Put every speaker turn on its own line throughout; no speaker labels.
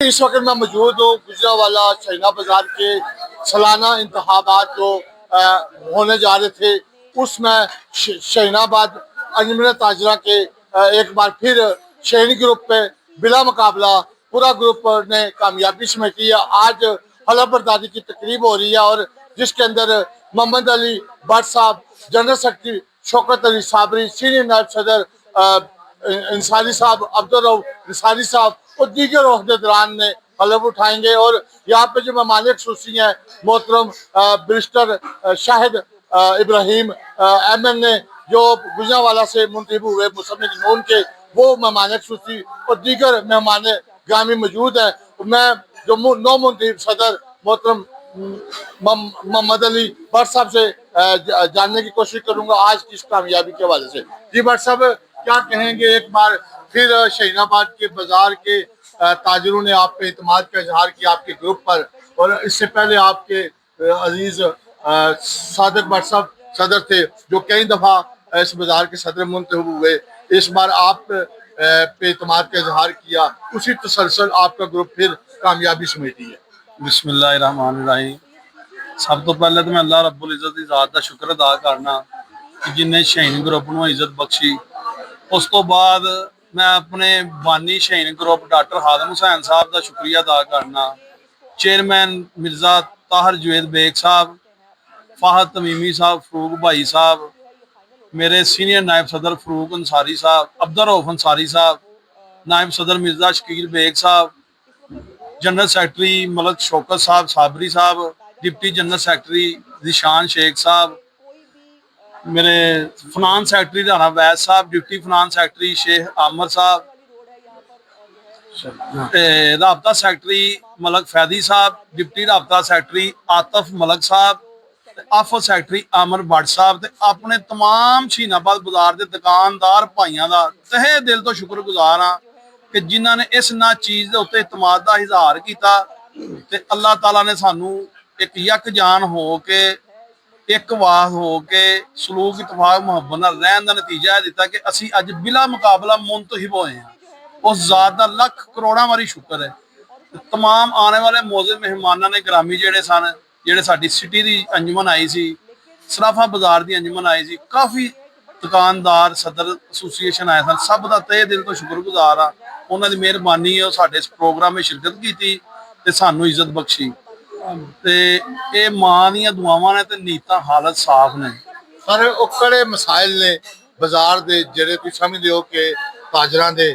इस वक्त मैं मौजूद हूँ गुजरांवाला शाहीना बाजार के सालाना इंतखाबात जो होने जा रहे थे उसमें शाहीनाबाद अंजुमन ताजरा के एक बार फिर शहरी ग्रुप पे बिला मुकाबला पूरा ग्रुप ने कामयाबी समेटी है। आज हलफ बर्दारी की तकरीब हो रही है और जिसके अंदर मोहम्मद अली भट्ट साहब, general secretary Shaukat Ali Sabri, senior नायब सदर अंसारी साहब, अब्दुल रऊफ अंसारी साहब और दीगर ओहदेदारान ने हलफ उठाएंगे। और यहाँ पे जो मेहमान खुसूसी हैं मोहतरम बैरिस्टर शाहिद इब्राहिम MNA जो गुजरांवाला से मुंतखब हुए मुस्लिम नून के, वो मेहमान खुसूसी और दीगर मेहमान ग्रामी मौजूद हैं। मैं जो नौ मुंतखब सदर मोहतरम मोहम्मद अली भट्ट साहब से जानने की कोशिश करूंगा आज की इस कामयाबी के हवाले से। जी भट्ट साहब, क्या कहेंगे? एक बार फिर शाहीनाबाद के बाजार के ताजरों ने आप पे इत्मीनान का इजहार किया आपके ग्रुप पर, और इससे पहले आपके अजीज सादिक भट्ट साहब सदर थे जो कई दफ़ा इस बाजार के सदर मुंतखब हुए। इस बार आप पे इत्मीनान का इजहार किया, उसी तसलसल आपका ग्रुप फिर कामयाबी समेटी है।
बिस्मिल्लाहिर्रहमानिर्रहीम। सब तो पहले तो मैं अल्लाह रब्बुल इज़्ज़त की ज़ात का शुक्र अदा करना कि जिन्हें शाहीन ग्रुप को इज्जत बख्शी। उस तो बाद मैं अपने बानी शाहीन ग्रुप डॉक्टर हादम हुसैन साहब का शुक्रिया अदा करना, चेयरमैन मिर्ज़ा ताहर जुवेद बेग साहब, फाहद तमीमी साहब, फरूक भाई साहब, मेरे सीनियर नायब सदर फरूक अंसारी साहब, अब्दुल रऊफ अंसारी साहब, नायब सदर मिर्ज़ा शकील बेग साहब, जनरल सेक्रेटरी मलक शौकत साहब साबरी साहब, deputy general secretary Zeeshan Sheikh साहब, मेरे फिनांस सेक्रेटरी राना वैद साहब, डिप्टी फिनांस सेक्रेटरी शेख आमर साहब, राबता सेक्रेटरी मलक फैदी साहब, डिप्टी राबता सेक्रेटरी आतफ मलक साहब, आफत सेक्रेटरी आमर भट्ट साहब, अपने तमाम शाहीनाबाद बाजार के दुकानदार भाइयों का तहे दिल तो शुक्रगुजार हाँ कि जिन्होंने इस ना चीज़ के उत्ते इतमाद का इजहार किया। अल्लाह ताला ने सानू एक यकजान हो के एक वाद हो के सलूक इतफाक मुहब्बत नाल रहन का नतीजा है दिता कि असी अज बिला मुकाबला मुंतखब होए हैं। उस ज़ात का लख करोड़ा वारी शुक्र है। तमाम आने वाले मौजूद मेहमानों ने ग्रामी जेडे सन, जेडे साडी सिटी की अंजुमन आई सी, सराफा बाजार की अंजुमन आई सी, काफ़ी दुकानदार सदर एसोसीएशन आए सन, सब का तहे दिल तो शुक्रगुजार हाँ। उन्होंने मेहरबानी है साडे इस प्रोग्राम में शिरकत की ते सानू इज्जत बख्शी। ते ये मां दी दुआवां ने ते नीयतां हालत साफ ने।
पर ਉਹ ਕਿਹੜੇ ਮਸਾਇਲ ਨੇ ਬਾਜ਼ਾਰ ਦੇ ਜਿਹੜੇ ਤੁਸੀਂ ਸਮਝਦੇ ਹੋ ਕਿ ਤਾਜਰਾਂ ਦੇ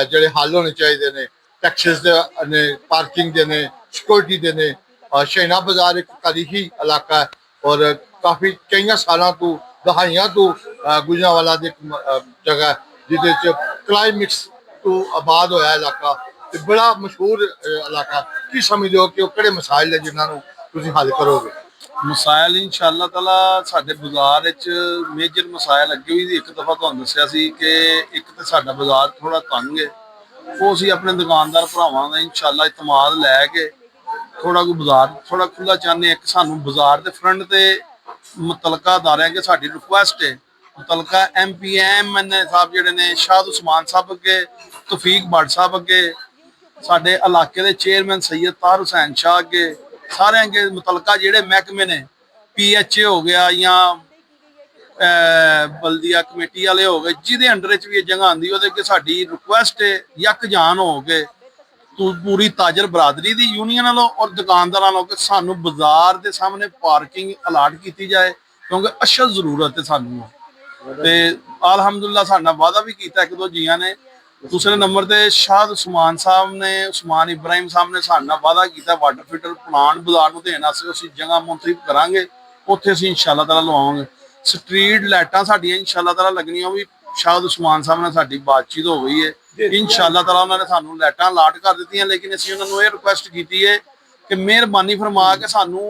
ਜਿਹੜੇ ਹੱਲ ਹੋਣੇ ਚਾਹੀਦੇ ਨੇ? ਟੈਕਸਿਸ ਦੇ ਨੇ, ਪਾਰਕਿੰਗ ਦੇ ਨੇ, ਸਿਕਿਉਰਿਟੀ ਦੇ ਨੇ। शाहीना बाजार एक तारीखी इलाका है और काफ़ी कई सालों तो दहाइयां तो गुजरांवाला की जगह जिसे क्लाइमिक्स तो आबाद होया इलाका, बड़ा मशहूर इलाका। की समझते हो कि वो किहड़े मसाइल ने जिन्होंने तुसीं हल करोगे?
मसाइल इंशाअल्लाह ताला साडे बाजार मेजर मसाइल अगे भी एक दफ़ा तुहानूं दस्सिया सी कि एक तो साडा बाजार थोड़ा तंग है, वो असीं अपने दुकानदार भरावां दा इंशाअल्लाह इतमाद लैके थोड़ा कोई बाजार थोड़ा खुला चाहते। एक सानू बाजार के फ्रंट से मुतलका अदारे के साडी रिक्वेस्ट है, मुतलका MP MNA साहब जोड़े ने शाह उस्मान साहब अगे, तौफीक भट्ट साहब अगे, साडे इलाके के चेयरमैन सैयद ताहर हुसैन शाह अगे, सारे अगे मुतलका जोड़े महकमे ने PHA हो गया या बल्दिया कमेटी वाले हो गए, जिदे अंडर भी ये जगह आती वो साडी रिक्वेस्ट है यकजान हो गए पूरी ताजर बरादरी की यूनियन वालों और दुकानदार वालों कि सानू बाजार के सामने पार्किंग अलाट की जाए, क्योंकि अशद जरूरत है सानू। ते अलहमदुलिल्लाह साडा वादा भी किया एक दो जियां ने। दूसरे नंबर पर शाह उस्मान साहब ने, उस्मान इब्राहिम साहब ने साडा वादा किया वाटर फिल्टर प्लांट बाजार को देने असीं जगह मुंतखब करांगे, उत्थे असीं इंशाअल्लाह ताला लवावांगे। स्ट्रीट लाइटां साडियां इंशाअल्लाह ताला लगनियां भी शाह उस्मान साहब ने साडी बातचीत हो गई है, इंशाअल्लाह ताला उन्होंने सानू लाइटां अलाट कर दी। लेकिन असीं उन्होंने ये रिक्वेस्ट की है कि मेहरबानी फरमा के सानू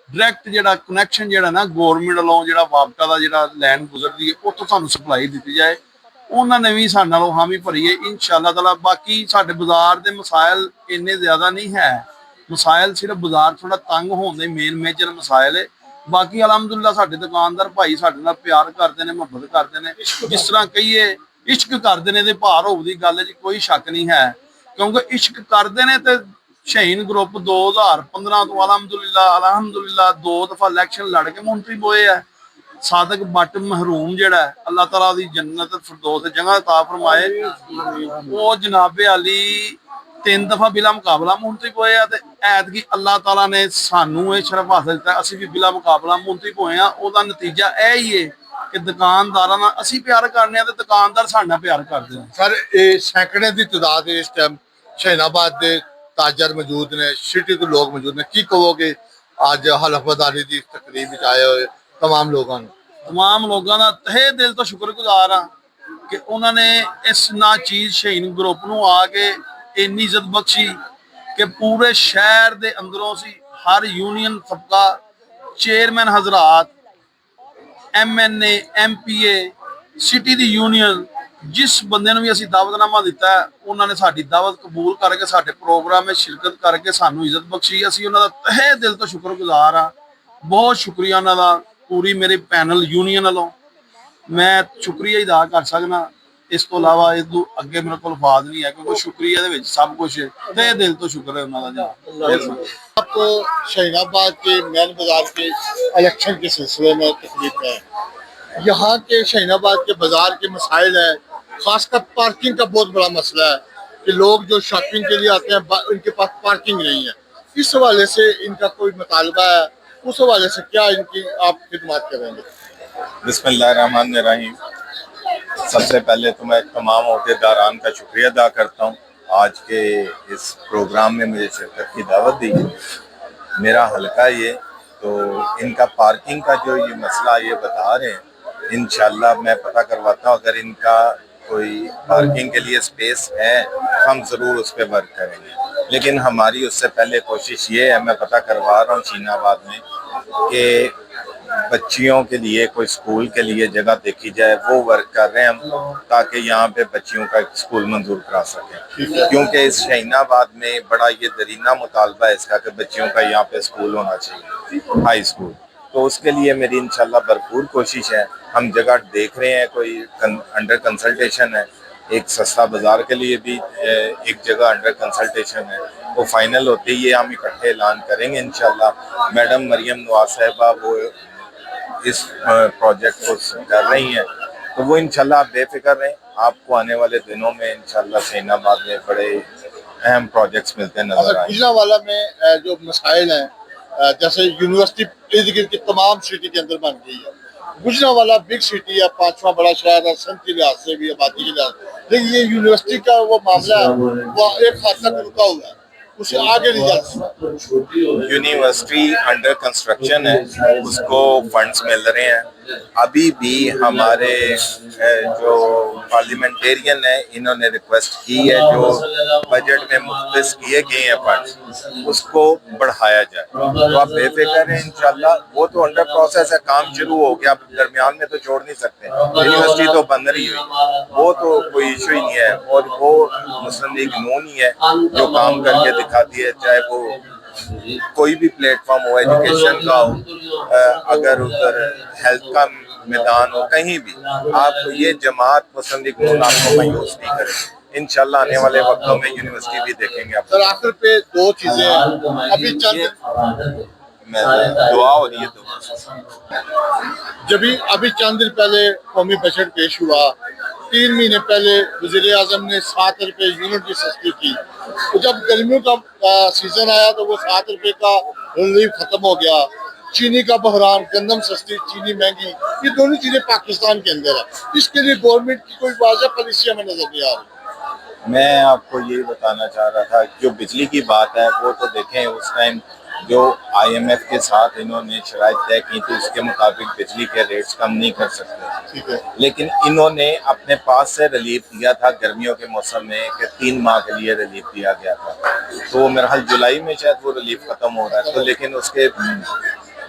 डायरैक्ट जो कनैक्शन जो ना गौरमेंट वालों जो वापटा का जो लैन गुजरती है उत्थों सानू सप्लाई दी जाए। उन्होंने भी साडे नालों हामी भरी है इंशाअल्लाह ताला। बाकी साडे बाजार के मसाइल इन्ने ज़्यादा नहीं है, मसाइल सिर्फ बाजार थोड़ा तंग होने मेन मेजर मसाइल है। बाकी अलहमदुलिल्लाह साडे दुकानदार भाई साडे नाल प्यार करते हैं, मुहब्बत करते हैं, जिस तरह कहिए इश्क करते हैं, भार होने की गल कोई शक नहीं है। ਕਿਉਂਕਿ ਇਸ਼ਕ ਕਰਦੇ ਨੇ ਤੇ ਸ਼ਹੀਨ ਗਰੁੱਪ 2015 ਤੋਂ ਅਲਹਮਦੁਲਿਲਾ 2 ਦਫਾ ਇਲੈਕਸ਼ਨ ਲੜ ਕੇ ਮੰਤਰੀ ਹੋਏ ਆ। ਸਾਦਕ ਬੱਟ ਮਹਿਰੂਮ ਜਿਹੜਾ ਹੈ, ਅੱਲਾਹ ਤਾਲਾ ਦੀ ਜੰਨਤ ਫਿਰਦੌਸ ਜਗ੍ਹਾ ਅਤਾ ਫਰਮਾਏ, ਉਹ ਜਨਾਬੇ ਅਲੀ 3 ਦਫਾ ਬਿਲਾ ਮੁਕਾਬਲਾ ਮੰਤਰੀ ਹੋਏ ਆ। ਤੇ ਐਤਕੀ ਅੱਲਾਹ ਤਾਲਾ ਨੇ ਸਾਨੂੰ ਇਹ ਸ਼ਰਫ ਹਾਸਲ ਕੀਤਾ, ਅਸੀਂ ਵੀ ਬਿਲਾ ਮੁਕਾਬਲਾ ਮੰਤਰੀ ਹੋਏ ਆ। ਉਹਦਾ ਨਤੀਜਾ ਇਹ ਹੀ ਹੈ ਕਿ ਦੁਕਾਨਦਾਰਾਂ ਨਾਲ ਅਸੀਂ ਪਿਆਰ ਕਰਨੇ ਆ ਤੇ ਦੁਕਾਨਦਾਰ ਸਾਡੇ ਨਾਲ ਪਿਆਰ ਕਰਦੇ ਆ।
ਸਰ ਇਹ ਸੈਂਕੜੇ ਦੀ ਤਾਦਾਦ ਇਸ ਟਾਈਮ ਸ਼ਹੀਨਾਬਾਦ ਦੇ ਤਾਜਰ ਮੌਜੂਦ ਨੇ, ਸਿਟੀ ਦੇ ਲੋਕ ਮੌਜੂਦ ਨੇ, ਕੀ ਕਹੋਗੇ ਅੱਜ ਹਲਫਬਰਦਾਰੀ ਦੀ ਤਕਰੀਬ ਵਿੱਚ ਆਏ ਹੋਏ ਤਮਾਮ ਲੋਕਾਂ ਨੂੰ?
तमाम लोगों का तहे दिल तो शुक्रगुजार हाँ कि उन्होंने इस नाचीज शहीन ग्रुप ਨੂੰ आ के इन्नी इज्जत बख्शी कि पूरे शहर दे अंदरों सी हर यूनियन तबका चेयरमैन हजरात MNA MPA city the union जिस बंदे ने भी असी दावतनामा दिता है उन्होंने साडी दावत कबूल करके साडे प्रोग्राम में शिरकत करके सानू इज्जत बख्शी। असी उन्हों का तहे दिल तो शुक्रगुजार हाँ, बहुत शुक्रिया उन्हों का पूरी मेरे पैनल यूनियन वालों। मैं शुक्रिया अदा कर सकना, इस तो इलावा इदू अगे मेरे को लफाज नहीं है क्योंकि शुक्रिया दे विच सब कुछ है। तहे दिल तो शुक्र है उन्हों का।
आपको शहीनाबाद के मैन बाजार के इलेक्शन के सिलसिले में तकलीफ है, यहाँ के शहीनाबाद के बाजार के मसाइल है, खासकर पार्किंग का बहुत बड़ा मसला है कि लोग जो शॉपिंग के लिए आते हैं उनके पास पार्किंग नहीं है। इस हवाले से इनका कोई मुतालबा है, उस हवाले से क्या इनकी आप खिदमत करेंगे?
बिस्मिल्लाहिर्रहमानिर्रहीम। सबसे पहले तो मैं तमाम अहदेदारान का शुक्रिया अदा करता हूँ आज के इस प्रोग्राम में मुझे शिरकत की दावत दी। मेरा हल्का ये तो इनका पार्किंग का जो ये मसला ये बता रहे हैं, इंशाल्लाह मैं पता करवाता हूँ। अगर इनका कोई पार्किंग के लिए स्पेस है तो हम ज़रूर उस पर वर्क करेंगे, लेकिन हमारी उससे पहले कोशिश ये है, मैं पता करवा रहा हूँ शहीनाबाद में कि बच्चियों के लिए कोई स्कूल के लिए जगह देखी जाए, वो वर्क कर रहे हैं हम, ताकि यहाँ पे बच्चियों का स्कूल मंजूर करा सकें। क्योंकि इस शहीनाबाद में बड़ा ये दरीना मुतालबा है इसका कि बच्चियों का यहाँ पे स्कूल होना चाहिए, हाई स्कूल। तो उसके लिए मेरी इंशाल्लाह भरपूर कोशिश है। हम जगह देख रहे हैं, कोई अंडर कंसल्टेशन है, एक सस्ता बाजार के लिए भी एक जगह अंडर कंसल्टेशन है, वो फाइनल होते ही हम इकट्ठे ऐलान करेंगे इंशाल्लाह। मैडम मरियम नवाज साहिबा वो इस प्रोजेक्ट को कर रही हैं, तो वो इंशाल्लाह आप बेफिक्र रहें, आपको आने वाले दिनों में इंशाल्लाह शहीनाबाद में बड़े अहम प्रोजेक्ट्स मिलते नजर आएंगे।
गुजरांवाला में जो मसाइल हैं, जैसे यूनिवर्सिटी इर्द गिर्द की तमाम सिटी के अंदर बन गई है, गुजरांवाला बिग सिटी है, 5वां बड़ा शहर है, सन के लिहाज से भी, आबादी के लिहाज से, लेकिन ये यूनिवर्सिटी का वो मामला है वो एक हद तक रुका हुआ है, उसे आगे नहीं जा सकता।
यूनिवर्सिटी अंडर कंस्ट्रक्शन है, उसको फंड्स मिल रहे हैं। अभी भी हमारे जो पार्लियामेंटेरियन है इन्होंने रिक्वेस्ट की है, जो बजट में मुख्तस किए गए हैं फंड्स उसको बढ़ाया जाए। तो आप बेफिक्र हैं इंशाल्लाह, वो तो अंडर प्रोसेस है, काम शुरू हो गया, दरमियान में तो छोड़ नहीं सकते। यूनिवर्सिटी तो बन रही हुई, वो तो कोई इशू ही नहीं है, और वो मुस्लिम लीग नून ही है जो काम करके दिखाती है, चाहे वो कोई भी प्लेटफॉर्म हो, एजुकेशन का हो, अगर उधर हेल्थ का मैदान हो, कहीं भी आप ये जमात मुस्लिम लीग नून आपको मायूस नहीं करेगी। इंशाल्लाह आने वाले वक्तों में यूनिवर्सिटी भी देखेंगे आप।
सर आखिर पे दो चीजें हैं, अभी
दुआ हो रही है,
अभी चंद दिन पहले कौमी बजट पेश हुआ, 3 महीने पहले वज़ीर आज़म ने 7 रुपए यूनिट की सस्ती की, तो जब गर्मियों का सीजन आया तो वो 7 रुपए का रिलीफ खत्म हो गया। चीनी का बहरान, गंदम सस्ती, चीनी महंगी, ये दोनों चीजें पाकिस्तान के अंदर है, इसके लिए गवर्नमेंट की कोई वाज़ेह पॉलिसी हमें नजर नहीं आ रही।
मैं आपको यही बताना चाह रहा था, जो बिजली की बात है वो तो देखें, उस टाइम जो IMF के साथ इन्होंने शराइत तय की थी उसके मुताबिक बिजली के रेट्स कम नहीं कर सकते,
ठीक है, लेकिन
इन्होंने अपने पास से रिलीफ दिया था गर्मियों के मौसम में कि 3 माह के लिए रिलीफ दिया गया था, तो मेरा हाल जुलाई में शायद वो रिलीफ खत्म हो रहा है। तो लेकिन उसके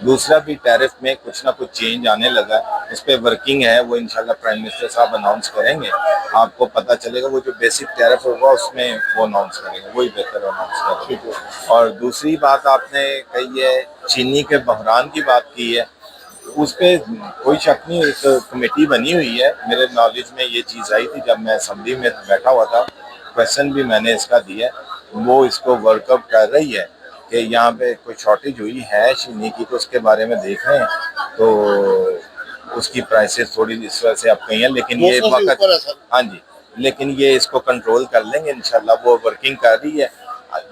दूसरा भी टैरिफ में कुछ ना कुछ चेंज आने लगा, उस पर वर्किंग है, वो इंशाल्लाह प्राइम मिनिस्टर साहब अनाउंस करेंगे, आपको पता चलेगा। वो जो बेसिक टैरिफ होगा उसमें वो अनाउंस करेंगे, वही बेहतर अनाउंस करेंगे। और दूसरी बात आपने कही है, चीनी के बहरान की बात की है, उस पर कोई शक नहीं, एक कमेटी बनी हुई है, मेरे नॉलेज में ये चीज़ आई थी जब मैं असम्बली में बैठा हुआ था, क्वेश्चन भी मैंने इसका दिया है, वो इसको वर्कआउट कर रही है कि यहाँ पे कोई शॉर्टेज हुई है चीनी की, तो उसके बारे में देख रहे हैं। तो उसकी प्राइसेस थोड़ी इस वजह से अब कही हैं, लेकिन ये
200 से
वक्त,
ऊपर है सर।
हाँ जी, लेकिन ये इसको कंट्रोल कर लेंगे इंशाल्लाह। वो वर्किंग कर रही है,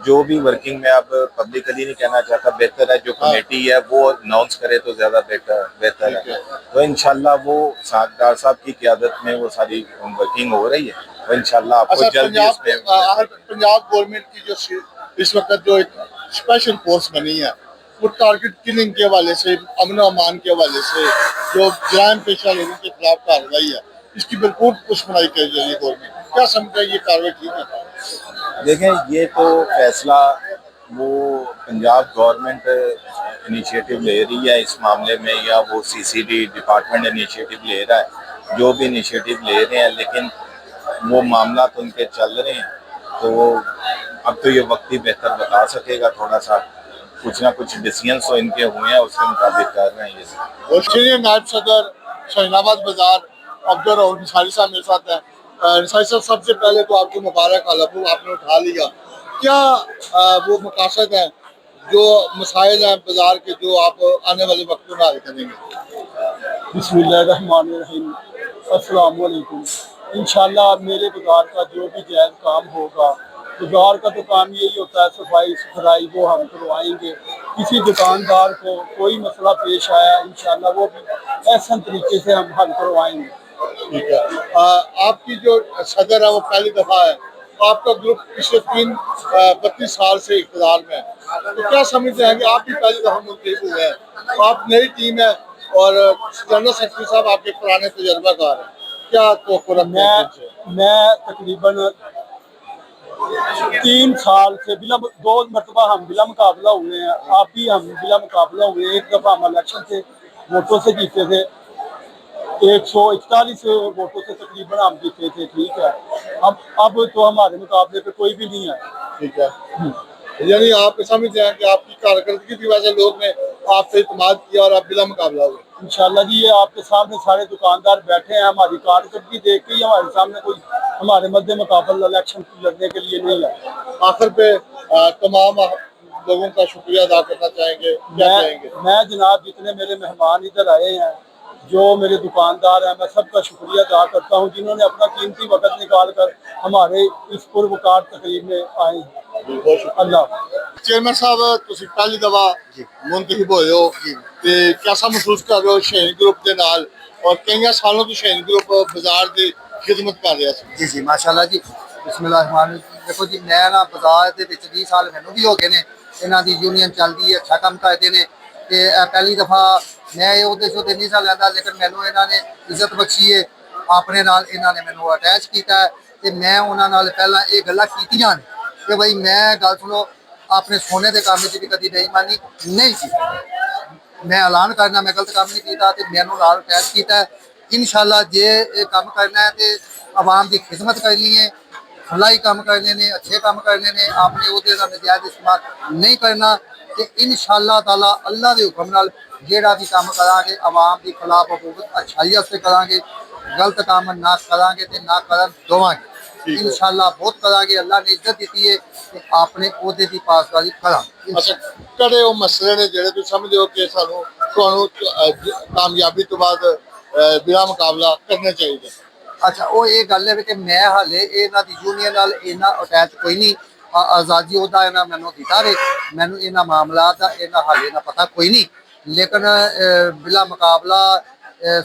जो भी वर्किंग में अब पब्लिकली नहीं कहना चाहता, बेहतर है जो कमेटी है वो अनाउंस करे तो ज्यादा बेहतर है। तो इंशाल्लाह वो डॉक्टर साहब की क़यादत में वो सारी वर्किंग हो रही है, तो इंशाल्लाह आपको
अच्छा,
जल्दी इसमें
पंजाब गवर्नमेंट की जो इस वक्त जो एक स्पेशल फोर्स बनी है, वो टारगेट किलिंग के हवाले से, अमन अमान के हवाले से जो जराइम पेशा लोगों के खिलाफ कार्रवाई है, इसकी भरपूर पुष्पनाई की जा रही है गवर्नमेंट। क्या समझता है ये कार्रवाई ठीक है?
देखें, ये तो फैसला वो पंजाब गवर्नमेंट इनिशिएटिव ले रही है इस मामले में, या वो सीसीडी डिपार्टमेंट इनिशिएटिव ले रहा है, जो भी इनिशिएटिव ले रहे हैं, लेकिन वो मामला तो उनके चल रहे हैं। तो अब तो ये वक्त ही बेहतर बता सकेगा, थोड़ा सा कुछ ना कुछ डिसीजन तो इनके हुए हैं, उसके मुताबिक कर रहे हैं ये।
और सीनियर नायब सदर शाहीनाबाद बाजार अब्दुल रऊफ निसारी साहब मेरे साथ हैं। निसारी साहब, सबसे पहले तो आपको मुबारक, हालांकि आपने उठा लिया। क्या वो मकासद हैं, जो मसाइल हैं बाजार के, जो आप आने वाले वक्त में हल करेंगे?
बिस्मिल्लाहिर्रहमानिर्रहीम, अस्सलाम वालेकुम। इंशाल्लाह मेरे बाजार का जो भी जायज़ काम होगा, बाजार का तो काम यही होता है सफाई सुथराई, वो हम करवाएंगे। किसी दुकानदार को कोई मसला पेश आया, इंशाल्लाह वो भी ऐसा तरीके से हम हल करवाएंगे।
ठीक है। आपकी जो सदर है वो पहली दफ़ा है, आपका ग्रुप पिछले 32 साल से इक़्तिदार में है, तो क्या समझते हैं कि आप भी पहली दफ़ा मुंतखब हुए हैं, आप नई टीम है और जनरल सेक्रेटरी साहब आपके पुराने तजर्बाकार हैं, क्या तवक्कुर रखते हैं इनसे?
मैं तकरीबन 3 साल से बिला 2 मरतबा हम बिला मुकाबला हुए हैं, आप भी हम बिला मुकाबला हुए। एक दफ़ा हम इलेक्शन से वोटों से जीते थे, 141 वोटों से तकरीबन हम जीते थे। ठीक है, अब तो हमारे मुकाबले पे कोई भी नहीं है।
ठीक है, यानी आप समझते हैं कि आपकी कारकर्दगी की वजह से लोग ने आप पे इत्मीनाद किया और आप बिला मुकाबला हुए।
इंशाल्लाह जी, ये आपके सामने सारे दुकानदार बैठे हैं, हमारी कारकर्दगी देख के ही हमारे सामने कोई हमारे मध्य मुकाबला इलेक्शन लड़ने के लिए नहीं है।
आखिर पे तमाम लोगों का शुक्रिया अदा करना चाहेंगे, क्या कहेंगे?
मैं जनाब, जितने मेरे मेहमान इधर आए हैं, जो मेरे दुकानदार हैं, मैं सबका शुक्रिया अदा करता हूँ, जिन्होंने अपना कीमती वक्त निकाल कर हमारे इस पुरवकार तकरीब में आए।
बहुत शुक्रिया।
अल्लाह।
चेयरमैन साहब, ਤੁਸੀਂ ਪਹਿਲੀ ਦਫਾ ਮੁੰਤਖਬ ਹੋਏ ਹੋ ਤੇ ਕਿਹਦਾ ਮਹਿਸੂਸ ਕਰ ਰਹੇ ਹੋ ਸ਼ਹੀਨ ਗਰੁੱਪ ਦੇ ਨਾਲ, ਔਰ ਕਈਆਂ ਸਾਲੋਂ ਤੋਂ ਸ਼ਹੀਨ ਗਰੁੱਪ ਬਾਜ਼ਾਰ ਦੀ ਖਿਦਮਤ ਕਰ ਰਿਹਾ ਸੀ?
ਜੀ ਜੀ, ਮਾਸ਼ਾਅੱਲਾ ਜੀ, ਬਿਸਮਿਲ੍ਲਾਹਿਰਰਹਿਮਾਨਿਰਰਹੀਮ। ਦੇਖੋ ਜੀ, ਮੈਂ ਨਾ ਬਾਜ਼ਾਰ ਦੇ ਵਿੱਚ 20 ਸਾਲ ਮੈਨੂੰ ਵੀ ਹੋ ਗਏ ਨੇ, ਇਹਨਾਂ ਦੀ ਯੂਨੀਅਨ ਚੱਲਦੀ ਹੈ, ਅੱਛਾ ਕੰਮ ਕਰਦੇ ਨੇ। ਤੇ ਪਹਿਲੀ ਦਫਾ ਮੈਂ ਇਹ ਉਹਦੇ ਤੋਂ ਨਹੀਂ ਸਾਲ ਲੈਂਦਾ, ਲੇਕਿਨ ਮੈਨੂੰ ਇਹਨਾਂ ਨੇ ਇੱਜ਼ਤ ਬਖਸ਼ੀ ਹੈ, ਆਪਣੇ ਨਾਲ ਇਹਨਾਂ ਨੇ ਮੈਨੂੰ ਅਟੈਚ ਕੀਤਾ ਤੇ ਮੈਂ ਉਹਨਾਂ ਨਾਲ ਪਹਿਲਾਂ ਇਹ ਗੱਲਾਂ ਕੀਤੀਆਂ ਨੇ ਕਿ ਬਈ ਮੈਂ ਗੱਲ ਸੁਣੋ, ਆਪਣੇ ਸੋਨੇ ਦੇ ਕੰਮ 'ਚ ਵੀ ਕਦੀ ਬੇਈਮਾਨੀ ਨਹੀਂ ਕੀਤੀ। ਮੈਂ ਐਲਾਨ ਕਰਨਾ, ਮੈਂ ਗਲਤ ਕੰਮ ਨਹੀਂ ਕੀਤਾ ਤੇ ਮੈਨੂੰ ਨਾਲ ਅਟੈਚ ਕੀਤਾ। इंशाल्लाह जे ये काम करना है तो आवाम की खिदमत करनी है, भलाई काम करने ने, अच्छे काम करने ने, आपने वो नजायज इस्तेमाल नहीं करना। तो इंशाल्लाह ताला अल्लाह के हुक्म नाल जेड़ा भी काम करांगे आवाम की खिलाफ अच्छाई से करांगे, गलत काम ना करांगे तो ना करन देवांगे। इंशाल्लाह बहुत करांगे, अल्लाह ने इज्जत दी है तो आपने ओहदे की पासदारी करांगे।
अच्छा, कड़े वो मसले ने जेड़े तुसीं समझदे हो कि सानू तुहानू कामयाबी तो बाद बिना मुकाबला करना चाहिए?
अच्छा, वो ये गल है कि मैं हाले इन्हां दी यूनियन नाल इन्ना अटैच कोई नहीं, आज़ादी उहदा इन्हां मैनूं दिता रे, मैनूं इन्हां मामलात दा इन्ना हाले ना पता कोई नहीं। लेकिन बिला मुकाबला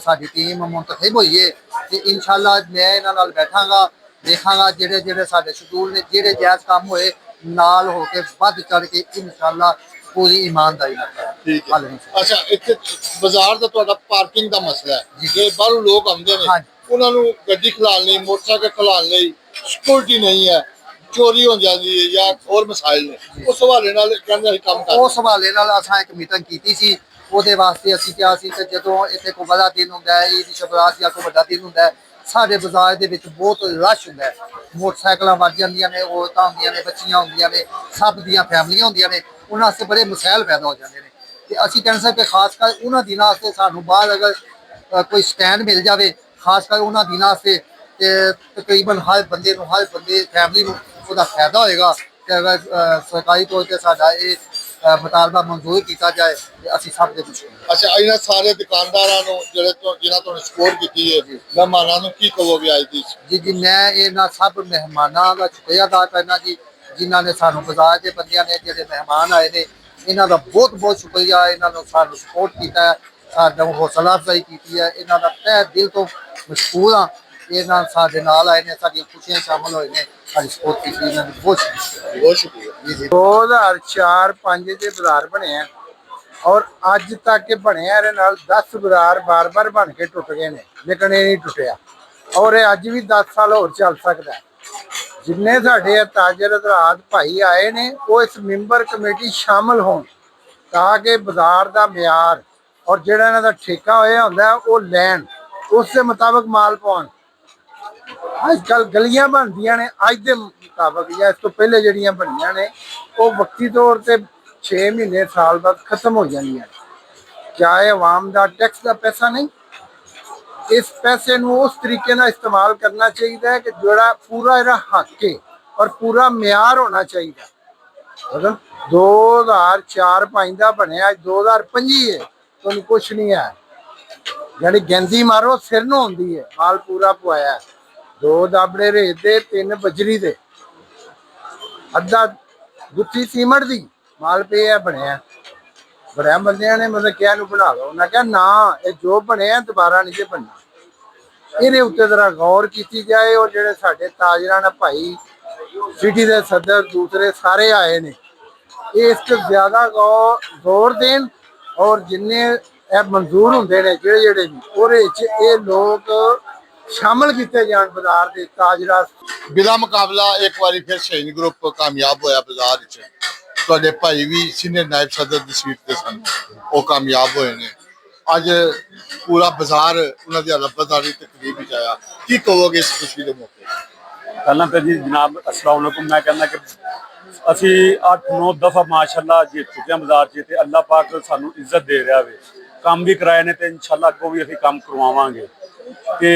साडी टीम मुंतखब होई है ते इंशाल्लाह मैं इन्हां नाल बैठांगा, देखांगा जेड़े जेड़े साडे शेड्यूल ने, जेड़े जायज़ काम होए नाल होके वध चढ़ के इंशाल्लाह पूरी ईमानदारी नाल।
ठीक है। अच्छा, इत्थे बाजार दा तुहाडा पार्किंग दा मसला है, जे बाहरों लोग आउंदे ने उन्हां नूं गड्डी खलाण लई, मोटरसाइकिल खलाण लई सिक्योरिटी नहीं है, चोरी हो जाती है या और मसाइल ने, उस हवाले नाल कहंदे असीं काम कर
उस हवाले नाल असां एक मीटिंग कीती सी, ਉਹਦੇ ਵਾਸਤੇ ਅਸੀਂ ਕਿਹਾ ਸੀ ਕਿ ਜਦੋਂ ਇੱਥੇ ਕੋਈ ਬੜਾ ਦਿਨ ਹੁੰਦਾ ਹੈ, ਈਦ ਸ਼ਬਰਾਤ ਜਾਂ ਕੋਈ ਵੱਡਾ ਦਿਨ ਹੁੰਦਾ ਹੈ, ਸਾਡੇ ਬਾਜ਼ਾਰ ਦੇ ਵਿੱਚ ਬਹੁਤ ਰਸ਼ ਹੁੰਦਾ ਹੈ, ਮੋਟਰਸਾਈਕਲਾਂ ਵੱਜ ਜਾਂਦੀਆਂ ਨੇ, ਔਰਤਾਂ ਹੁੰਦੀਆਂ ਨੇ, ਬੱਚੀਆਂ ਹੁੰਦੀਆਂ ਨੇ, ਸਭ ਦੀਆਂ ਫੈਮਲੀਆਂ ਹੁੰਦੀਆਂ ਨੇ, ਉਹਨਾਂ ਵਾਸਤੇ ਬੜੇ ਮਸਾਇਲ ਪੈਦਾ ਹੋ ਜਾਂਦੇ ਨੇ। ਤੇ ਅਸੀਂ ਕਹਿੰਦੇ ਸਾਂ ਕਿ ਖਾਸ ਕਰ ਉਹਨਾਂ ਦਿਨਾਂ ਵਾਸਤੇ ਸਾਨੂੰ ਬਾਹਰ ਅਗਰ ਕੋਈ ਸਟੈਂਡ ਮਿਲ ਜਾਵੇ, ਖਾਸ ਕਰ ਉਹਨਾਂ ਦਿਨਾਂ ਵਾਸਤੇ ਤੇ ਤਕਰੀਬਨ ਹਰ ਬੰਦੇ ਫੈਮਿਲੀ ਨੂੰ ਉਹਦਾ ਫਾਇਦਾ ਹੋਏਗਾ ਕਿ ਅਗਰ ਸਰਕਾਰੀ ਤੌਰ ਤੇ ਸਾਡਾ ਇਹ ਮੁਤਾਲਬਾ ਮਨਜ਼ੂਰ ਕੀਤਾ ਜਾਏ ਤੇ ਅਸੀਂ ਸਭ ਦੇ ਵਿੱਚ
ਅੱਛਾ, ਇਹਨਾਂ ਸਾਰੇ ਦੁਕਾਨਦਾਰਾਂ ਨੂੰ ਜਿਨ੍ਹਾਂ ਤੋਂ ਸਪੋਰਟ ਕੀਤੀ ਹੈ, ਮਹਿਮਾਨਾਂ ਨੂੰ ਕੀ ਕਹੋਗੇ ਅੱਜ ਦੀ?
ਜੀ ਮੈਂ ਇਹਨਾਂ ਸਭ ਮਹਿਮਾਨਾਂ ਦਾ ਸ਼ੁਕਰੀਆ ਅਦਾ ਕਰਨਾ ਜੀ, ਜਿਨ੍ਹਾਂ ਨੇ ਸਾਨੂੰ ਬਾਜ਼ਾਰ ਦੇ ਬੰਦਿਆਂ ਨੇ ਜਿਹੜੇ ਮਹਿਮਾਨ ਆਏ ਨੇ ਇਹਨਾਂ ਦਾ ਬਹੁਤ ਬਹੁਤ ਸ਼ੁਕਰੀਆ। ਇਹਨਾਂ ਨੂੰ ਸਾਨੂੰ ਸਪੋਰਟ ਕੀਤਾ ਹੈ, ਸਾਡਾ ਹੌਸਲਾ ਅਫਜ਼ਾਈ ਕੀਤੀ ਹੈ, ਇਹਨਾਂ ਦਾ ਤਹਿ ਦਿਲ ਤੋਂ ਮਸ਼ਕੂਰ ਹਾਂ। ਇਹਨਾਂ ਸਾਡੇ ਨਾਲ ਆਏ ਨੇ, ਸਾਡੀਆਂ ਖੁਸ਼ੀਆਂ ਸ਼ਾਮਲ ਹੋਏ ਨੇ, ਸਾਡੀ ਸਪੋਰਟ ਕੀਤੀ, ਇਹਨਾਂ ਦੀ ਬਹੁਤ ਸ਼ੁਕਰੀਆ।
ਬਹੁਤ ਸ਼ੁਕਰੀਆ
ਜੀ ਜੀ
2004-5 ਦੇ ਬਾਜ਼ਾਰ ਬਣੇ ਆ ਔਰ ਅੱਜ ਤੱਕ ਇਹ ਬਣਿਆ, ਇਹਦੇ ਨਾਲ 10 ਬਾਜ਼ਾਰ ਬਾਰ-ਬਾਰ ਬਣ ਕੇ ਟੁੱਟ ਗਏ ਨੇ, ਲੇਕਿਨ ਇਹ ਨਹੀਂ ਟੁੱਟਿਆ ਔਰ ਇਹ ਅੱਜ ਵੀ 10 ਸਾਲ ਹੋਰ ਚੱਲ ਸਕਦਾ। ਜਿੰਨੇ ਸਾਡੇ ਤਾਜਰ ਹਜ਼ਰਾਤ ਭਾਈ ਆਏ ਨੇ ਉਹ ਇਸ ਮੈਂਬਰ ਕਮੇਟੀ ਸ਼ਾਮਲ ਹੋਣ ਤਾਂ ਕਿ ਬਾਜ਼ਾਰ ਦਾ ਮਿਆਰ ਔਰ ਜਿਹੜਾ ਇਹਨਾਂ ਦਾ ਠੇਕਾ ਹੋਇਆ ਹੁੰਦਾ ਉਹ ਲੈਣ, ਉਸ ਦੇ ਮੁਤਾਬਕ ਮਾਲ ਪਾਉਣ। ਅੱਜ ਕੱਲ ਗਲੀਆਂ ਬਣਦੀਆਂ ਨੇ ਅੱਜ ਦੇ ਮੁਤਾਬਕ ਜਾਂ ਇਸ ਤੋਂ ਪਹਿਲੇ ਜਿਹੜੀਆਂ ਬਣੀਆਂ ਨੇ ਉਹ ਵਕਤੀ ਤੌਰ ਤੇ 6 ਮਹੀਨੇ ਸਾਲ ਬਾਅਦ ਖਤਮ ਹੋ ਜਾਂਦੀਆਂ। ਚਾਹੇ ਆਵਾਮ ਦਾ ਟੈਕਸ ਦਾ ਪੈਸਾ ਨਹੀਂ, ਇਸ ਪੈਸੇ ਨੂੰ ਉਸ ਤਰੀਕੇ ਨਾਲ ਇਸਤੇਮਾਲ ਕਰਨਾ ਚਾਹੀਦਾ ਹੈ ਕਿ ਜਿਹੜਾ ਪੂਰਾ ਇਹਦਾ ਹੱਕ ਹੈ ਔਰ ਪੂਰਾ ਮਿਆਰ ਹੋਣਾ ਚਾਹੀਦਾ। ਮਤਲਬ 2004-5 ਦਾ ਬਣਿਆ, 2025 ਹੈ, ਤੁਹਾਨੂੰ ਕੁਛ ਨਹੀਂ ਹੈ। ਯਾਨੀ ਗੈਂਦੀ ਮਾਰੋ ਸਿਰ ਨੂੰ ਹੁੰਦੀ ਹੈ। ਮਾਲ ਪੂਰਾ ਪਵਾਇਆ, 2 ਦਾਬੜੇ ਰੇਤ ਦੇ, 3 ਬਜਰੀ ਦੇ, ਅੱਧਾ ਗੁੱਥੀ ਸੀਮਟ ਦੀ ਮਾਲ ਪਿਆ ਬਣਿਆ। ਬੜਿਆ ਬੰਦਿਆਂ ਨੇ ਮਤਲਬ ਕਿਹਾ ਨੂੰ ਬਣਾ ਲਓ, ਮੈਂ ਕਿਹਾ ਨਾ, ਇਹ ਜੋ ਬਣਿਆ ਦੁਬਾਰਾ ਨਹੀਂ ਜੇ ਬਣਨਾ। ਇਹਦੇ ਉੱਤੇ ਜ਼ਰਾ ਗੌਰ ਕੀਤੀ ਜਾਏ ਔਰ ਜਿਹੜੇ ਸਾਡੇ ਤਾਜਰਾਨਾ ਭਾਈ ਸਿਟੀ ਦੇ ਸਦਰ ਦੂਸਰੇ ਸਾਰੇ ਆਏ ਨੇ ਇਹ ਇਸ ਤੇ ਜ਼ਿਆਦਾ ਜ਼ੋਰ ਦੇਣ ਔਰ ਜਿੰਨੇ ਇਹ ਮਨਜ਼ੂਰ ਹੁੰਦੇ ਨੇ ਜਿਹੜੇ ਵੀ ਉਹਦੇ ਵਿੱਚ ਇਹ ਲੋਕ ਸ਼ਾਮਲ ਕੀਤੇ ਜਾਣ ਬਾਜ਼ਾਰ ਦੇ ਤਾਜਰਾ।
ਬਿਲਾ ਮੁਕਾਬਲਾ ਇੱਕ ਵਾਰੀ ਫਿਰ ਸ਼ਹੀਨ ਗਰੁੱਪ ਕਾਮਯਾਬ ਹੋਇਆ ਬਾਜ਼ਾਰ ਵਿੱਚ। ਤੁਹਾਡੇ ਭਾਈ ਵੀ ਸੀਨੀਅਰ ਨਾਇਬ ਸਦਰ ਦੀ ਸੀਟ ਤੇ ਸਨ, ਉਹ ਕਾਮਯਾਬ ਹੋਏ ਨੇ। ਅੱਜ ਪੂਰਾ ਬਾਜ਼ਾਰ ਉਹਨਾਂ ਦੀ ਹਲਫਤਦਾਰੀ ਤਕਰੀਬ ਵਿੱਚ ਆਇਆ, ਕੀ ਕਹੋਗੇ ਇਸ ਖੁਸ਼ੀ ਦੇ ਮੌਕੇ?
ਪਹਿਲਾਂ ਤਾਂ ਜੀ ਜਨਾਬ अस्सलाम वालेकुम। मैं कहना कि ਅਸੀਂ 8-9 ਦਫਾ ਮਾਸ਼ਾਅੱਲਾ ਜਿੱਤ ਚੁੱਕੇ ਹਾਂ ਬਾਜ਼ਾਰ 'ਚ ਤੇ ਅੱਲਾਹ ਪਾਕ ਸਾਨੂੰ ਇੱਜ਼ਤ ਦੇ ਰਿਹਾ ਵੇ। ਕੰਮ ਵੀ ਕਰਾਏ ਨੇ ਤੇ ਇਨਸ਼ਾਅੱਲਾ ਅੱਗੋਂ ਵੀ ਅਸੀਂ ਕੰਮ ਕਰਵਾਵਾਂਗੇ। ਤੇ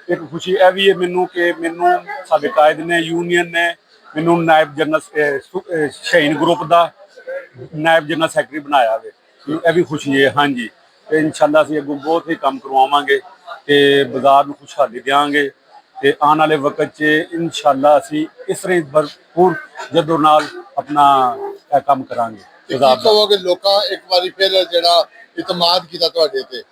ਇੱਕ ਖੁਸ਼ੀ ਇਹ ਵੀ ਹੈ ਮੈਨੂੰ ਕਿ ਮੈਨੂੰ ਸਾਡੇ ਕਾਇਦ ਨੇ, ਯੂਨੀਅਨ ਨੇ ਮੈਨੂੰ ਨਾਇਬ ਜਨਰਲ ਸ਼ਹੀਨ ਗਰੁੱਪ ਦਾ ਨਾਇਬ ਜਨਰਲ ਸੈਕਟਰੀ ਬਣਾਇਆ ਵੇ। ਇਹ ਵੀ ਖੁਸ਼ੀ ਹੈ। ਹਾਂਜੀ, ਤੇ ਇਨਸ਼ਾਅੱਲਾ ਅਸੀਂ ਅੱਗੋਂ ਬਹੁਤ ਹੀ ਕੰਮ ਕਰਵਾਵਾਂਗੇ ਤੇ ਬਾਜ਼ਾਰ ਨੂੰ ਖੁਸ਼ਹਾਲੀ ਦੇਵਾਂਗੇ ਤੇ ਆਉਣ ਵਾਲੇ ਵਕਤ 'ਚ ਇਨਸ਼ਾਅੱਲਾ ਅਸੀਂ ਇਸ ਤਰ੍ਹਾਂ ਭਰਪੂਰ ਜਦੋਂ ਨਾਲ ਆਪਣਾ ਇਹ ਕੰਮ ਕਰਾਂਗੇ।
ਕੀ ਕਹੋਗੇ ਲੋਕਾਂ ਇੱਕ ਵਾਰੀ ਫਿਰ ਜਿਹੜਾ ਇਤਮਾਦ ਕੀਤਾ ਤੁਹਾਡੇ ਤੇ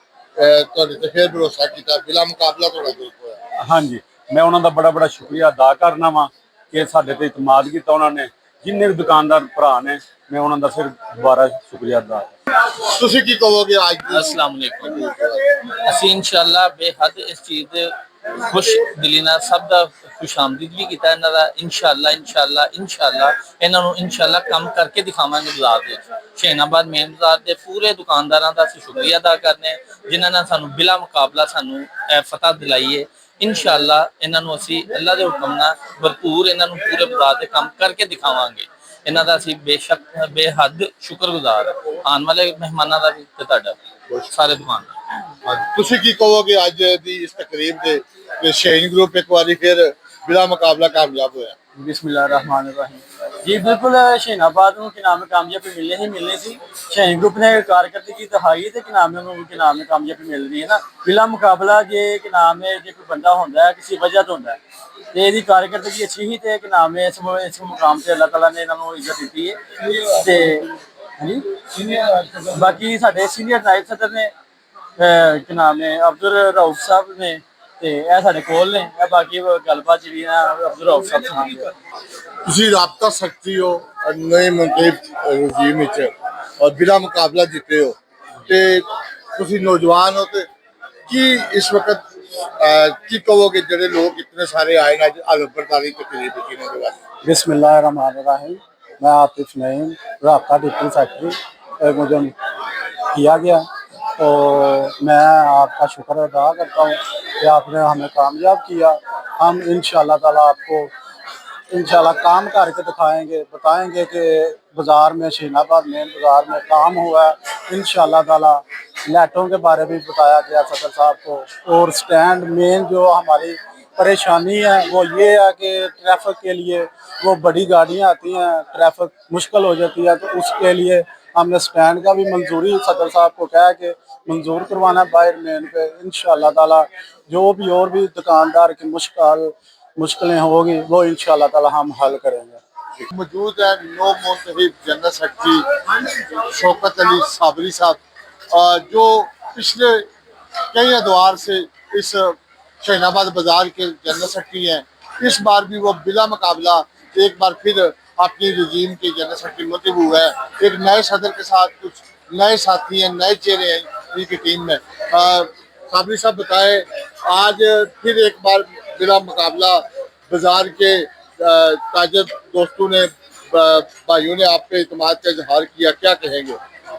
ਫਿਰ ਭਰੋਸਾ ਕੀਤਾ, ਬਿਲਾ ਮੁਕਾਬਲਾ ਤੁਹਾਡਾ ਗਰੁੱਪ ਹੋਇਆ?
ਹਾਂਜੀ, ਮੈਂ ਉਹਨਾਂ ਦਾ ਬੜਾ ਸ਼ੁਕਰੀਆ ਅਦਾ ਕਰਨਾ ਵਾ ਕਿ ਸਾਡੇ ਤੇ ਇਤਮਾਦ ਕੀਤਾ ਉਹਨਾਂ ਨੇ। ਜਿੰਨੇ ਵੀ ਦੁਕਾਨਦਾਰ ਭਰਾ ਨੇ ਮੈਂ ਉਹਨਾਂ ਦਾ ਫਿਰ ਦੁਬਾਰਾ ਸ਼ੁਕਰੀਆ ਅਦਾ।
ਤੁਸੀਂ ਕੀ ਕਹੋਗੇ ਅੱਜ ਦੀ?
अस्सलाम वालेकुम। ਅਸੀਂ ਇਨਸ਼ਾਅੱਲਾ ਬੇਹੱਦ ਇਸ ਚੀਜ਼ ਦੇ ਖੁਸ਼ ਦਿਲੀ ਨਾਲ ਸਭ ਦਾ ਖੁਸ਼ਾਮਦੀਦ ਵੀ ਕੀਤਾ ਇਹਨਾਂ ਦਾ। ਇਨਸ਼ਾਅੱਲਾ ਇਹਨਾਂ ਨੂੰ ਇਨਸ਼ਾਅੱਲਾ ਕੰਮ ਕਰਕੇ ਦਿਖਾਵਾਂਗੇ ਬਾਜ਼ਾਰ ਦੇ ਵਿੱਚ। ਸ਼ਹੀਨਾਬਾਦ ਮੇਨ ਬਾਜ਼ਾਰ ਦੇ ਪੂਰੇ ਦੁਕਾਨਦਾਰਾਂ ਦਾ ਅਸੀਂ ਸ਼ੁਕਰੀਆ ਅਦਾ ਕਰਨੇ ਜਿਨ੍ਹਾਂ ਨੇ ਸਾਨੂੰ ਬਿਲਾ ਮੁਕਾਬਲਾ ਸਾਨੂੰ ਫਤਹ ਦਿਲਾਈ ਹੈ। ਇਨਸ਼ਾਅੱਲਾ ਇਹਨਾਂ ਨੂੰ ਅਸੀਂ ਅੱਲਾ ਦੇ ਹੁਕਮ ਨਾਲ ਭਰਪੂਰ ਇਹਨਾਂ ਨੂੰ ਪੂਰੇ ਬਾਜ਼ਾਰ ਦੇ ਕੰਮ ਕਰਕੇ ਦਿਖਾਵਾਂਗੇ। ਇਹਨਾਂ ਦਾ ਅਸੀਂ ਬੇਸ਼ੱਕ ਬੇਹੱਦ ਸ਼ੁਕਰਗੁਜ਼ਾਰ ਆਉਣ ਵਾਲੇ ਮਹਿਮਾਨਾਂ ਦਾ ਵੀ ਤੇ ਤੁਹਾਡਾ ਸਾਰੇ ਦੁਕਾਨਦਾਰ।
ਤੁਸੀਂ ਕੀ ਕਹੋਗੇ ਅੱਜ ਦੀ ਇਸ ਤਕਰੀਬ ਦੇ ਸ਼ਹੀਨ ਗਰੁੱਪ ਇੱਕ ਵਾਰੀ ਫਿਰ ਬਿਲਾ ਮੁਕਾਬਲਾ ਕਾਮਯਾਬ ਹੋਇਆ?
बिस्मिल्लाहिर्रहमानिर्रहीम। जी बिल्कुल, शहीनाबाद ਨੂੰ ਕਿ ਨਾਮ ਕਾਮਯਾਬੀ ਮਿਲਣੀ ਸੀ। ਸ਼ਹੀਨ ਗਰੁੱਪ ਨੇ ਕਾਰਕਰਦਗੀ ਦਿਖਾਈ ਤੇ ਕਿ ਨਾਮ ਨੂੰ ਕਿ ਨਾਮ ਕਾਮਯਾਬੀ ਮਿਲ ਰਹੀ ਹੈ ਨਾ। ਬਿਲਾ ਮੁਕਾਬਲਾ ਜੇ ਕਿ ਨਾਮ ਹੈ ਜੇ ਕੋਈ ਬੰਦਾ ਹੁੰਦਾ ਹੈ ਕਿਸੇ ਵਜ੍ਹਾ ਤੋਂ ਹੁੰਦਾ ਹੈ ਤੇ ਇਹਦੀ ਕਾਰਕਰਦਗੀ ਅੱਛੀ ਹੀ ਤੇ ਕਿ ਨਾਮ ਹੈ ਇਸ ਮੁਕਾਮ ਤੇ ਅੱਲਾਹ ਤਾਲਾ ਨੇ ਇਹਨਾਂ ਨੂੰ ਇੱਜ਼ਤ ਦਿੱਤੀ ਹੈ। ਤੇ ਬਾਕੀ ਸਾਡੇ ਸੀਨੀਅਰ ਨਾਇਬ ਸਦਰ ਨੇ ਕਿ ਨਾਮ ਹੈ ਅਬਦੁਲ ਰਊਫ ਸਾਹਿਬ ਨੇ ਤੇ ਇਹ ਸਾਡੇ ਕੋਲ ਨੇ। ਇਹ ਬਾਕੀ ਗੱਲਬਾਤ ਜਿਹੜੀ ਨਾ ਅਬਦੁਲ ਰਊਫ ਸਾਹਿਬ ਸੁਣਾਉਂਦੇ।
ਤੁਸੀਂ ਰਾਬਤਾ ਸਕਤੀ ਹੋ ਨਏ ਮੁੰਤਖਬ ਰਜੀਮ ਵਿੱਚ ਔਰ ਬਿਲਾ ਮੁਕਾਬਲਾ ਜਿੱਤੇ ਹੋ ਤੇ ਤੁਸੀਂ ਨੌਜਵਾਨ ਹੋ ਤੇ ਕੀ ਇਸ ਵਕਤ ਕੀ ਕਹੋਗੇ ਜਿਹੜੇ ਲੋਕ ਇਤਨੇ ਸਾਰੇ ਆਏ ਨੇ ਅੱਜ ਹਲਫਬਰਦਾਰੀ ਤਕਰੀਬ ਵਿੱਚ ਇਹਨਾਂ ਦੇ ਬਾਰੇ?
बिस्मिल्लाहिर्रहमानिर्रहीम। मैं आतिफ नईम, राब्ता डिप्टी सेक्रेटरी मुझे किया गया और मैं आपका शुक्र अदा करता हूँ कि आपने हमें कामयाब किया। हम इंशाअल्लाह ताला आपको इंशाल्लाह काम करके दिखाएंगे, बताएंगे कि बाज़ार में शहीनाबाद मेन बाज़ार में काम हुआ है। इंशाल्लाह ताला लाइटों के बारे में बताया गया सदर साहब को और स्टैंड मेन जो हमारी परेशानी है वो ये है कि ट्रैफिक के लिए वो बड़ी गाड़ियाँ आती हैं, ट्रैफिक मुश्किल हो जाती है, तो उसके लिए हमने स्टैंड का भी मंजूरी सदर साहब को कहा कि मंजूर करवाना बाहर मेन पे। इंशाल्लाह ताला जो भी और भी दुकानदार की मुश्किलें होगी वो इंशाल्लाह ताला हम हल करेंगे।
मौजूद है नो मुंतहिब जनरल सेक्रेटरी शौकत अली साबरी साहब, जो पिछले कई अदवार से इस शहीनाबाद बाजार के जनरल सेक्रेटरी हैं। इस बार भी वो बिला मुकाबला एक बार फिर अपनी रजीम के जनरल सेक्रेटरी मुंतखब हुआ है। एक नए सदर के साथ कुछ नए साथी हैं, नए चेहरे हैं इनकी टीम में। साबरी साहब बताए, आज फिर एक बार बिला मुकाबला बाजार के ताजर दोस्तों ने, भाइयों ने आप पे इत्मीनान का इजहार किया, क्या कहेंगे?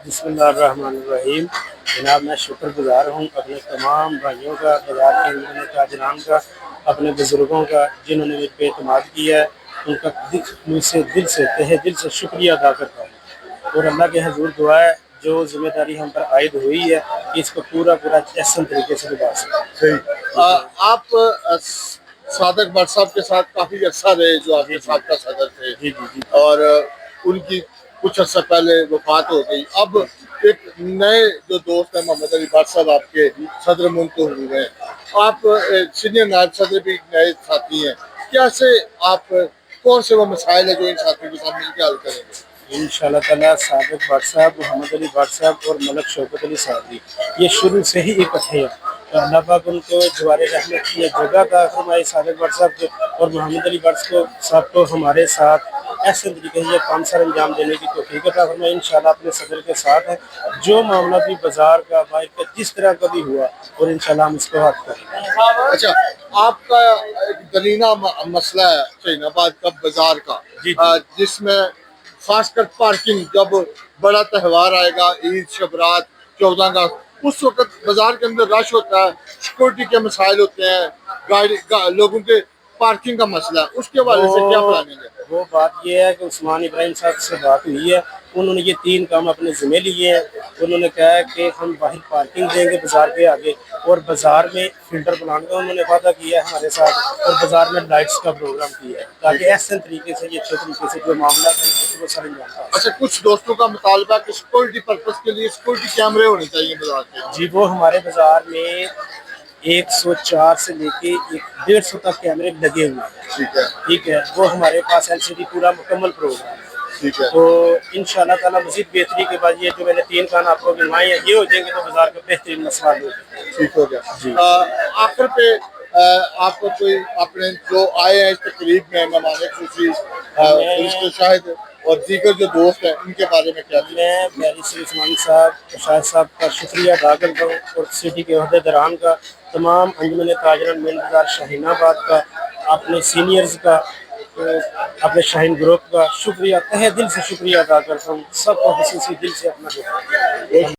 बिस्मिल्लाहिर्रहमानिर्रहीम। जनाब मैं शुक्रगुजार हूँ अपने तमाम भाइयों का, बाजार के अंदर ताजरान का, अपने बुज़ुर्गों का जिन्होंने मुझ पर इत्मीनान किया है। उनका मुझसे दिल से तहे दिल से शुक्रिया अदा करता हूँ और अल्लाह के हजूर दुआ है जो जिम्मेदारी हम पर आयद हुई है इसको पूरा एहसन तरीके से निभा सकें।
आप सादक भट्ट साहब के साथ काफी अच्छा रहे, जो आपके साबका सदर थे।
जी जी जी।
और उनकी कुछ अर्सा पहले वफात हो गई। अब एक नए जो दोस्त हैं मोहम्मद अली भट्ट साहब आपके सदर मुंतखब हुए हैं। आप सीनियर नायब सदर भी नए साथी हैं, कैसे आप कौन से वो मसाइल है जो इन साथियों के साथ मिलकर हल करेंगे?
इंशाअल्लाह ताला सादक भट्ट साहब, मोहम्मद अली भट्ट साहब और मलक शौकत अली साहब ये शुरू से ही इकट्ठे हैं। तो अल्लाह पाक उनको जवारे रहमत की जगह का फरमाए। सादक भट्ट साहब को और मोहम्मद अली भट्ट साहब को हमारे साथ ऐसे तरीके से ये काम सर अंजाम देने की तौफीक अता फरमाए। इंशाअल्लाह अपने सदर के साथ है, जो मामला भी बाजार का बाहर का जिस तरह का भी हुआ और इंशाअल्लाह हम इसको हल करेंगे।
अच्छा, आपका एक दरीना मसला है शहीनाबाद का बाजार का, जिसमें खासकर पार्किंग, जब बड़ा त्यौहार आएगा, ईद, शबरात, 14 अगस्त, उस वक्त बाजार के अंदर रश होता है, सिक्योरिटी के मसाइल होते हैं, लोगों के पार्किंग का मसला है, उसके हवाले से क्या प्लानिंग है?
वो बात ये है कि उस्मान इब्राहिम साहब से बात हुई है, उन्होंने ये 3 काम अपने ज़िम्मे लिए हैं। उन्होंने कहा है कि हम बाहर पार्किंग देंगे बाजार के आगे और बाजार में फिल्टर प्लांट का उन्होंने वादा किया है हमारे साथ, और बाजार में लाइट्स का प्रोग्राम किया है ताकि ऐसे तरीके से ये अच्छे तरीके से जो मामला है वो सर जाता है।
अच्छा, कुछ दोस्तों का मुतालबा कि सिक्योरिटी पर्पस के लिए सिक्योरिटी कैमरे होने चाहिए बाजार के।
जी, वो हमारे बाजार में 104 से लेके 150 तक कैमरे लगे हुए हैं। ठीक है, वो हमारे पास LCD पूरा मुकम्मल प्रोग्राम है।
ठीक है,
तो इंशाअल्लाह ताला मज़ीद बेहतरी के बाद ये जो मैंने 3 कान आपको गिनवाए हैं ये हो जाएंगे तो बाजार का बेहतरीन मसला होगा।
ठीक हो गया। आखिर पे आपको कोई अपने जो आए हैं इस तकरीब में मेहमान खुशी शायद और दीगर जो दोस्त हैं इनके बारे में क्या?
मैं बैरिस्टर उस्मान साहब, शाहिद साहब का शुक्रिया अदा करता हूँ और सिटी के अहदेदारान का, तमाम अंजुमन ताजरान मेन बाजार शाहीनाबाद का, अपने सीनियर्स का, अपने शाहीन ग्रुप का शुक्रिया, तहे दिल से शुक्रिया अदा करता हूँ। सबको खुशी दिल से अपना